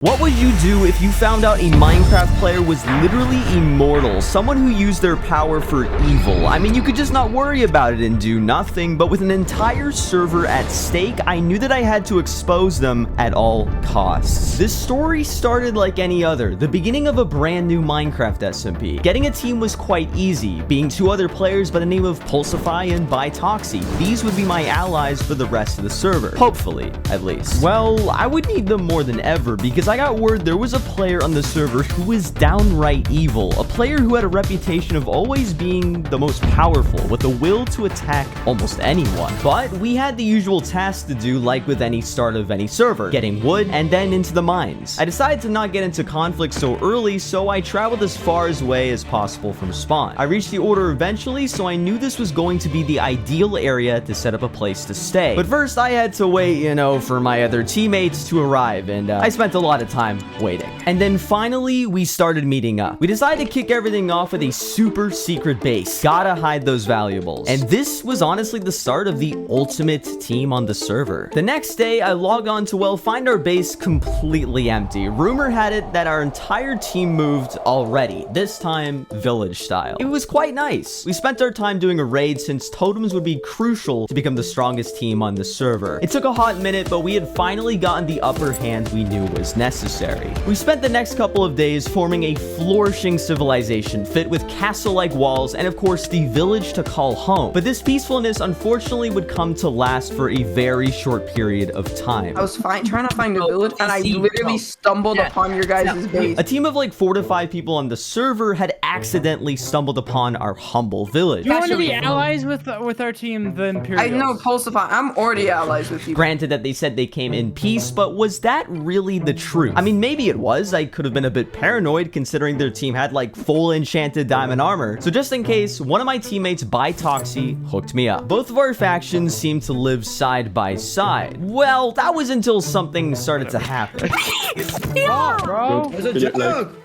What would you do if you found out a Minecraft player was literally immortal? Someone who used their power for evil. I mean, you could just not worry about it and do nothing, but with an entire server at stake, I knew that I had to expose them at all costs. This story started like any other, the beginning of a brand new Minecraft SMP. Getting a team was quite easy, being two other players by the name of Pulsify and Bytoxy. These would be my allies for the rest of the server. Hopefully, at least. Well, I would need them more than ever because I got word there was a player on the server who was downright evil, a player who had a reputation of always being the most powerful with the will to attack almost anyone. But we had the usual tasks to do like with any start of any server, getting wood and then into the mines. I decided to not get into conflict so early, so I traveled as far away as possible from spawn. I reached the order eventually, so I knew this was going to be the ideal area to set up a place to stay. But first I had to wait, for my other teammates to arrive, and I spent a lot of time waiting. And then finally, we started meeting up. We decided to kick everything off with a super secret base. Gotta hide those valuables. And this was honestly the start of the ultimate team on the server. The next day, I log on to, find our base completely empty. Rumor had it that our entire team moved already, this time village style. It was quite nice. We spent our time doing a raid since totems would be crucial to become the strongest team on the server. It took a hot minute, but we had finally gotten the upper hand we knew was necessary. We spent the next couple of days forming a flourishing civilization fit with castle-like walls and of course the village to call home. But this peacefulness unfortunately would come to last for a very short period of time. I was trying to find a village and I literally stumbled upon your guys' base. A team of like 4 to 5 people on the server had accidentally stumbled upon our humble village. You want to be allies with our team, the Imperials? I know, Pulsify. I'm already allies with you. Granted that they said they came in peace, but was that really the truth? I mean, maybe it was. I could have been a bit paranoid considering their team had like full enchanted diamond armor. So just in case, one of my teammates, Bytoxy, hooked me up. Both of our factions seemed to live side by side. Well, that was until something started to happen. Stop, bro. It was a joke.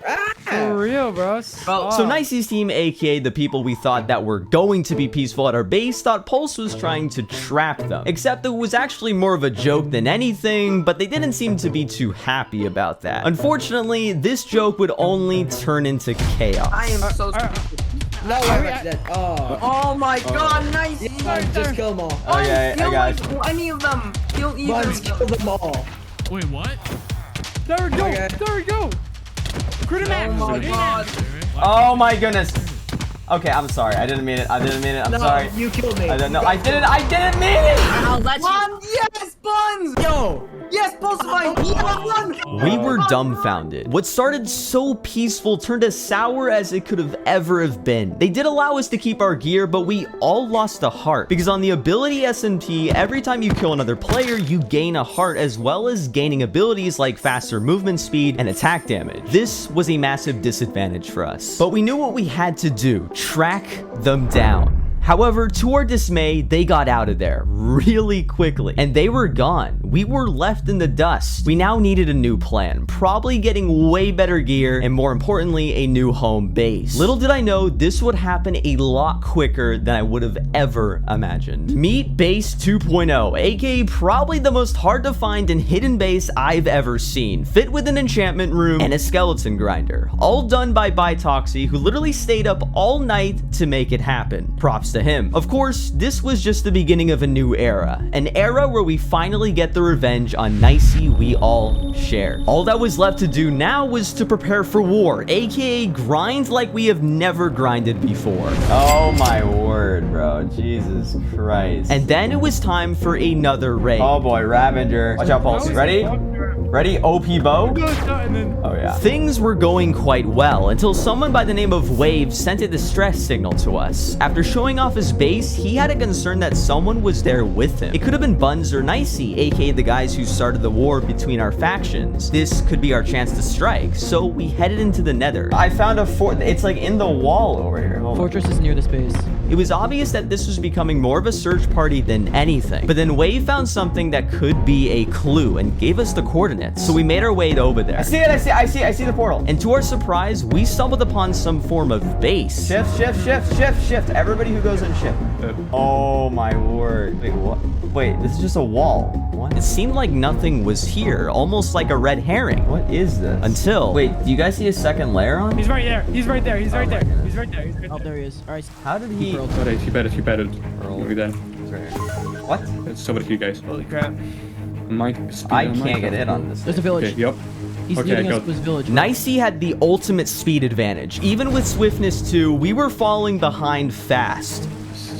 For real, bro. So Nicey's team, aka the people we thought that were going to be peaceful at our base, thought Pulse was trying to trap them. Except it was actually more of a joke than anything, but they didn't seem to be too happy about that. Unfortunately, this joke would only turn into chaos. I am so No, I'm dead. Oh my god, nice! Just kill them all. Okay, I got you. Any of them. Kill either Buns, of them. kill them all. Wait, what? There we go. Okay. There we go. Crit Oh my god. Oh my goodness. Okay, I'm sorry. I didn't mean it. I'm No, sorry. you killed me. I don't know. I didn't mean it. I'll let you. Yes, Buns! Yo. Yes, Pulsify! Run! We were dumbfounded. What started so peaceful turned as sour as it could have ever have been. They did allow us to keep our gear, but we all lost a heart. Because on the ability SMP, every time you kill another player, you gain a heart as well as gaining abilities like faster movement speed and attack damage. This was a massive disadvantage for us. But we knew what we had to do. Track them down. However, to our dismay, they got out of there really quickly, and they were gone. We were left in the dust. We now needed a new plan, probably getting way better gear, and more importantly, a new home base. Little did I know this would happen a lot quicker than I would have ever imagined. Meet Base 2.0, aka probably the most hard to find and hidden base I've ever seen, fit with an enchantment room and a skeleton grinder, all done by Bytoxy, who literally stayed up all night to make it happen. Props to him. Of course, this was just the beginning of a new era, an era where we finally get the revenge on Nicey we all shared. All that was left to do now was to prepare for war, aka grind like we have never grinded before. Oh my word, bro. Jesus Christ. And then it was time for another raid. Oh boy, Ravager. Watch out, Pulse. Ready? Ready? OP bow? Oh yeah. Things were going quite well until someone by the name of Wave sent a distress signal to us. After showing off his base, he had a concern that someone was there with him. It could have been Buns or Nicey, aka the guys who started the war between our factions. This could be our chance to strike, so we headed into the nether. I found a fort. It's like in the wall over here. Fortress is near this base. It was obvious that this was becoming more of a search party than anything. But then Wave found something that could be a clue and gave us the coordinates. So we made our way over there. I see it, I see the portal. And to our surprise, we stumbled upon some form of base. Shift. Everybody who goes in shift. Oh my word. Wait, what? Wait, this is just a wall. What? It seemed like nothing was here, almost like a red herring. What is this? Until... Wait, do you guys see a second layer on? He's right there. He's right there. He's right there. He's right there. He's right Oh, there. there he is. All right. How did he... Alright, he batted. Look at that. He's right here. What? It's over here, guys. Holy crap. I can't get in on this. There's a village. Okay, yep. He's Okay, leading I us got- to his village. Nicey had the ultimate speed advantage. Even with swiftness too, we were falling behind fast. It's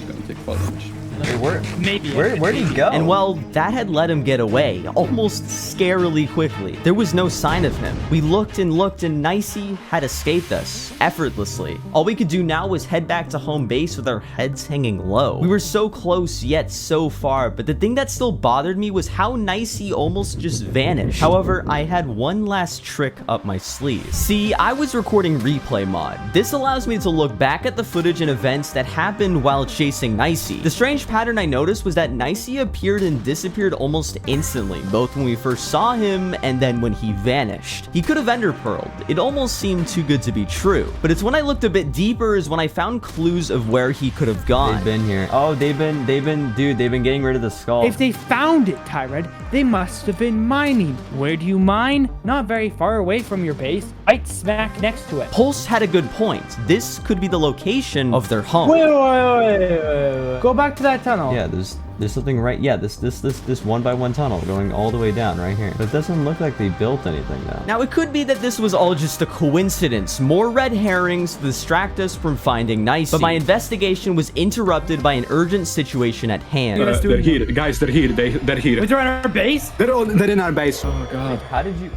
gonna take fall damage. Wait, where'd he go? And well, that had let him get away, almost scarily quickly. There was no sign of him. We looked and Nicey had escaped us, effortlessly. All we could do now was head back to home base with our heads hanging low. We were so close, yet so far, but the thing that still bothered me was how Nicey almost just vanished. However, I had one last trick up my sleeve. See, I was recording replay mod. This allows me to look back at the footage and events that happened while chasing Nicey. The strange pattern I noticed was that Nicey appeared and disappeared almost instantly, both when we first saw him and then when he vanished. He could have ender pearled. It almost seemed too good to be true. But it's when I looked a bit deeper is when I found clues of where he could have gone. They've been here. Oh, they've been getting rid of the skull. If they found it, Tyrant, they must have been mining. Where do you mine? Not very far away from your base. Right smack next to it. Pulse had a good point. This could be the location of their home. Wait. Go back to that tunnel. Yeah, there's something right. Yeah, this 1x1 tunnel going all the way down right here. But it doesn't look like they built anything though. Now, it could be that this was all just a coincidence. More red herrings to distract us from finding Nicey. But my investigation was interrupted by an urgent situation at hand. They're here. Guys, they're here. They're here. Wait, they're on our base? They're in our base. Oh, God. How did you?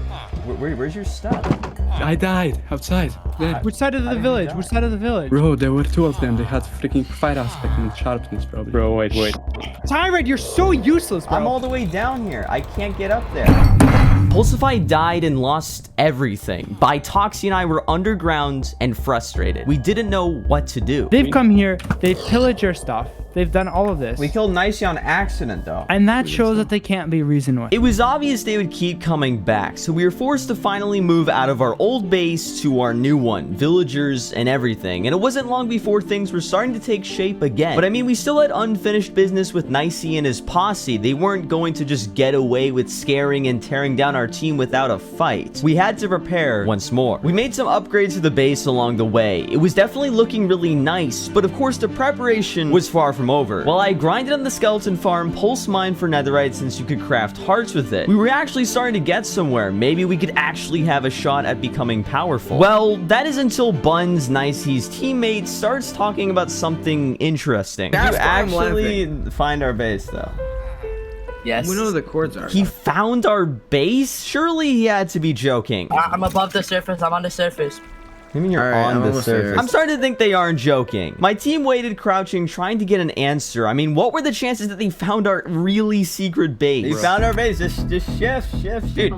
Where's your stuff? I died outside. There. Which side of the village? Which side of the village? Bro, there were two of them. They had freaking fire aspect and sharpness, probably. Bro, wait. Tyrant, you're so useless, bro. I'm all the way down here. I can't get up there. Pulsify died and lost everything. Bitoxy and I were underground and frustrated. We didn't know what to do. They've come here. They've pillaged your stuff. They've done all of this. We killed Nicey on accident though. And that shows that they can't be reasoned with. It was obvious they would keep coming back, so we were forced to finally move out of our old base to our new one, villagers and everything. And it wasn't long before things were starting to take shape again. But I mean, we still had unfinished business with Nicey and his posse. They weren't going to just get away with scaring and tearing down our team without a fight. We had to prepare once more. We made some upgrades to the base along the way. It was definitely looking really nice, but of course the preparation was far from over. While I grinded on the skeleton farm, pulse mined for netherite since you could craft hearts with it, we were actually starting to get somewhere. Maybe we could actually have a shot at becoming powerful. Well, that is until Buns, Nicey's teammate, starts talking about something interesting. Did you actually find our base though? Yes. We know the chords are. He found our base? Surely he had to be joking. I'm above the surface. I'm on the surface. I mean, you're All right, on I'm the almost surface. there. I'm starting to think they aren't joking. My team waited crouching, trying to get an answer. I mean, what were the chances that they found our really secret base? You found our base. Just shift. Dude,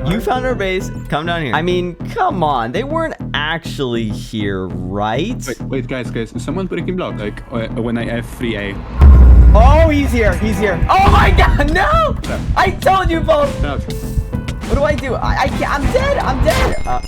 you found our base. Come down here. I mean, come on. They weren't actually here, right? Wait, guys. Someone breaking block. Like, when I have free A. Oh, he's here. Oh my God, no! I told you both. No. What do I do? I can't. I'm dead.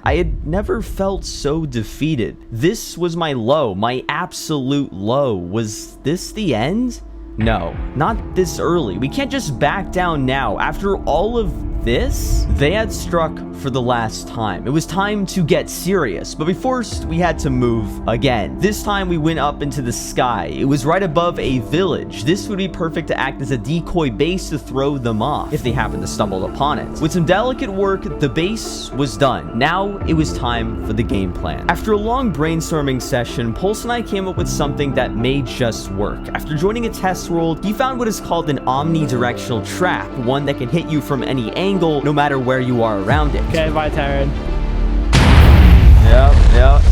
I had never felt so defeated. This was my low, my absolute low. Was this the end? No, not this early. We can't just back down now. After all of this, they had struck for the last time. It was time to get serious, but first we had to move again. This time we went up into the sky. It was right above a village. This would be perfect to act as a decoy base to throw them off if they happened to stumble upon it. With some delicate work, the base was done. Now it was time for the game plan. After a long brainstorming session, Pulse and I came up with something that may just work. After joining a test world, he found what is called an omnidirectional trap, one that can hit you from any angle, no matter where you are around it. Okay, bye, Tyrant. Yep.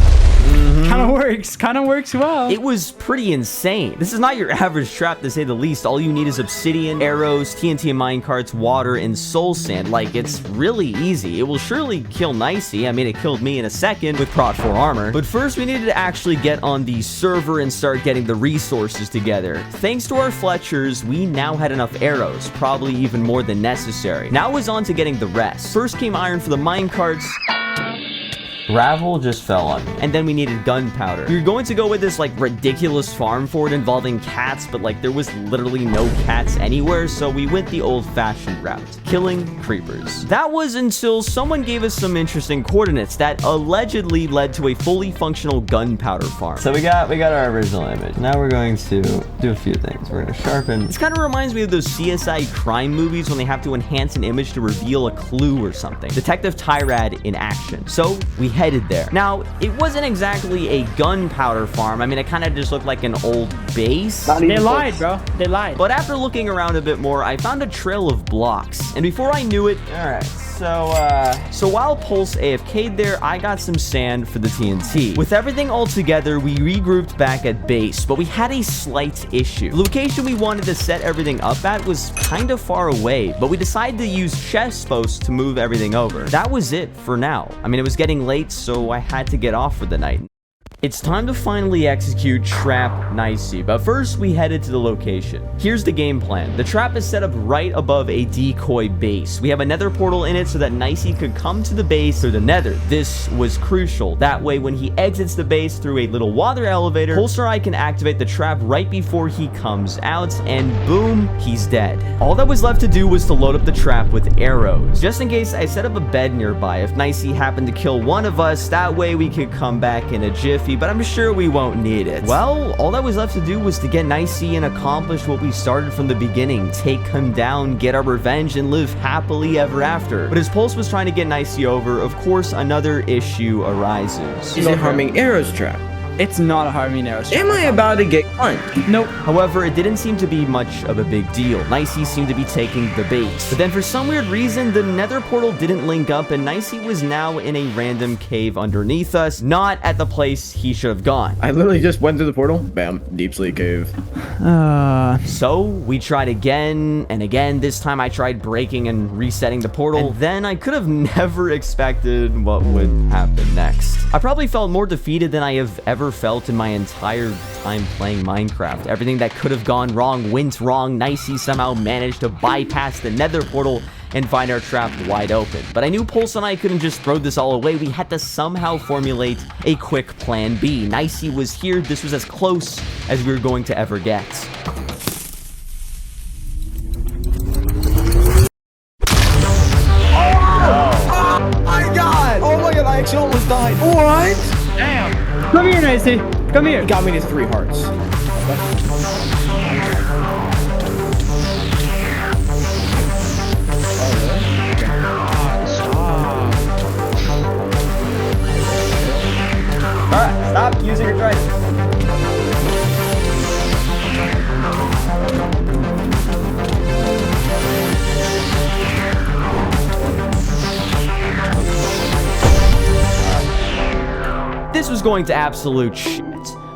Kind of works. Kind of works well. It was pretty insane. This is not your average trap, to say the least. All you need is obsidian, arrows, TNT minecarts, water, and soul sand. Like, it's really easy. It will surely kill Nicey. I mean, it killed me in a second with Prot 4 armor. But first, we needed to actually get on the server and start getting the resources together. Thanks to our Fletchers, we now had enough arrows, probably even more than necessary. Now it was on to getting the rest. First came iron for the minecarts. Gravel just fell on me. And then we needed gunpowder. We were going to go with this like ridiculous farm for it involving cats, but like there was literally no cats anywhere, so we went the old-fashioned route, killing creepers. That was until someone gave us some interesting coordinates that allegedly led to a fully functional gunpowder farm. So we got our original image. Now we're going to do a few things. We're going to sharpen. This kind of reminds me of those CSI crime movies when they have to enhance an image to reveal a clue or something. Detective Tyrad in action. So we headed there. Now, it wasn't exactly a gunpowder farm. I mean, it kind of just looked like an old base. They lied, bro. They lied. But after looking around a bit more, I found a trail of blocks. And before I knew it, All right. so while Pulse AFK'd there, I got some sand for the TNT. With everything all together, we regrouped back at base, but we had a slight issue. The location we wanted to set everything up at was kind of far away, but we decided to use chest posts to move everything over. That was it for now. I mean, it was getting late, so I had to get off for the night. It's time to finally execute Trap Nicey, but first we headed to the location. Here's the game plan. The trap is set up right above a decoy base. We have a nether portal in it so that Nicey could come to the base through the nether. This was crucial. That way, when he exits the base through a little water elevator, Pulsar I can activate the trap right before he comes out, and boom, he's dead. All that was left to do was to load up the trap with arrows. Just in case, I set up a bed nearby. If Nicey happened to kill one of us, that way we could come back in a jiffy, but I'm sure we won't need it. Well, all that was left to do was to get Nicey and accomplish what we started from the beginning. Take him down, get our revenge, and live happily ever after. But as Pulse was trying to get Nicey over, of course, another issue arises. He's a harming arrows trap. It's not a harming arrow. Am I about to get punched? Nope. However, it didn't seem to be much of a big deal. Nicey seemed to be taking the bait. But then for some weird reason, the nether portal didn't link up and Nicey was now in a random cave underneath us, not at the place he should have gone. I literally just went through the portal. Bam. Deep sleep cave. So we tried again and again. This time I tried breaking and resetting the portal. And then I could have never expected what would happen next. I probably felt more defeated than I have ever felt in my entire time playing Minecraft. Everything that could have gone wrong went wrong. Nicey somehow managed to bypass the nether portal and find our trap wide open. But I knew Pulse and I couldn't just throw this all away. We had to somehow formulate a quick plan B. Nicey was here. This was as close as we were going to ever get. Oh my god, I actually almost died. What? Damn. Come here, Nicey. Come here. Got me to 3 hearts. Alright, stop using your trident. This was going to absolute shit.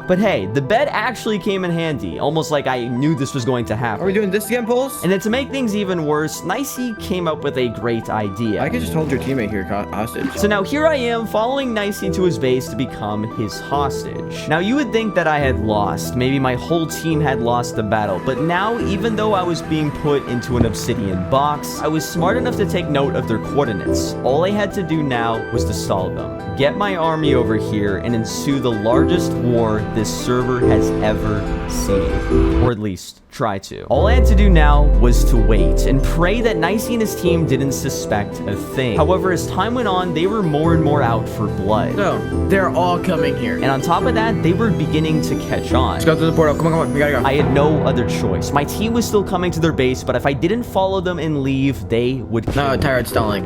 But hey, the bed actually came in handy, almost like I knew this was going to happen. Are we doing this again, Pulse? And then to make things even worse, Nicey came up with a great idea. I could just hold your teammate here hostage. So now here I am following Nicey to his base to become his hostage. Now you would think that I had lost, maybe my whole team had lost the battle, but now even though I was being put into an obsidian box, I was smart enough to take note of their coordinates. All I had to do now was to stall them, get my army over here, and ensue the largest war this server has ever seen, or at least try to. All I had to do now was to wait and pray that Nicey and his team didn't suspect a thing. However, as time went on, they were more and more out for blood. So, they're all coming here. And on top of that, they were beginning to catch on. Let's go through the portal. Come on, we gotta go. I had no other choice. My team was still coming to their base, but if I didn't follow them and leave, they would kill No, me. Tyrad's stalling.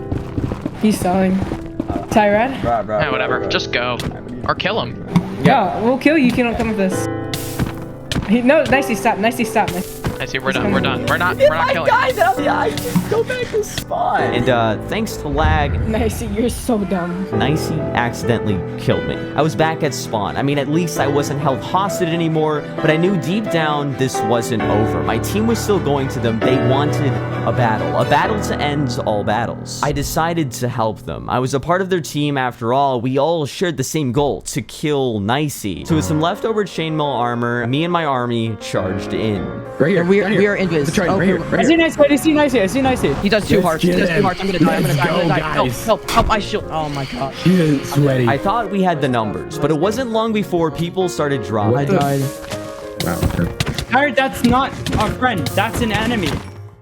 He's selling. Tyrad? Bro, Whatever. Just go. Or kill him. Yeah, we'll kill you if you don't come with us. No, Nicey, stop. Nicey, stop. I Nicey, we're done. We're done. We're not killing. I just go back to spawn. And thanks to lag, Nicey, you're so dumb. Nicey accidentally killed me. I was back at spawn. I mean, at least I wasn't held hostage anymore, but I knew deep down this wasn't over. My team was still going to them. They wanted a battle to end all battles. I decided to help them. I was a part of their team after all. We all shared the same goal, to kill Nicey. So with some leftover chainmail armor, me and my army charged in. Right here. We are in this. Right here. I see Nicey. I see Nicey. He does two hearts. He does 2 hearts. I'm gonna die. Help, I shield. Oh my god. Sweaty. I thought we had the numbers, but it wasn't long before people started dropping. I died. Harry, that's not our friend. That's an enemy.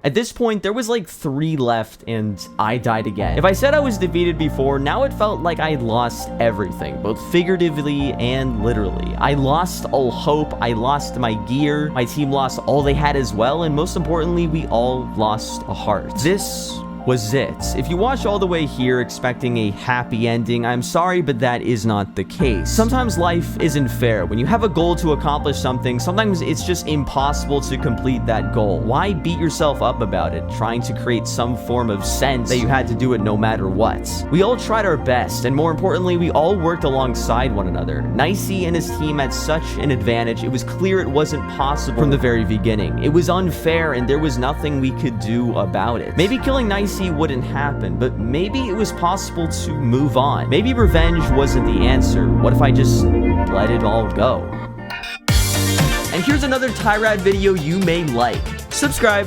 At this point, there was like 3 left, and I died again. If I said I was defeated before, now it felt like I had lost everything, both figuratively and literally. I lost all hope, I lost my gear, my team lost all they had as well, and most importantly, we all lost a heart. This was it. If you watch all the way here expecting a happy ending, I'm sorry, but that is not the case. Sometimes life isn't fair. When you have a goal to accomplish something, sometimes it's just impossible to complete that goal. Why beat yourself up about it, trying to create some form of sense that you had to do it no matter what? We all tried our best, and more importantly, we all worked alongside one another. Nicey and his team had such an advantage, it was clear it wasn't possible from the very beginning. It was unfair, and there was nothing we could do about it. Maybe killing Nicey wouldn't happen, but maybe it was possible to move on. Maybe revenge wasn't the answer. What if I just let it all go? And here's another Tyrad video you may like. Subscribe.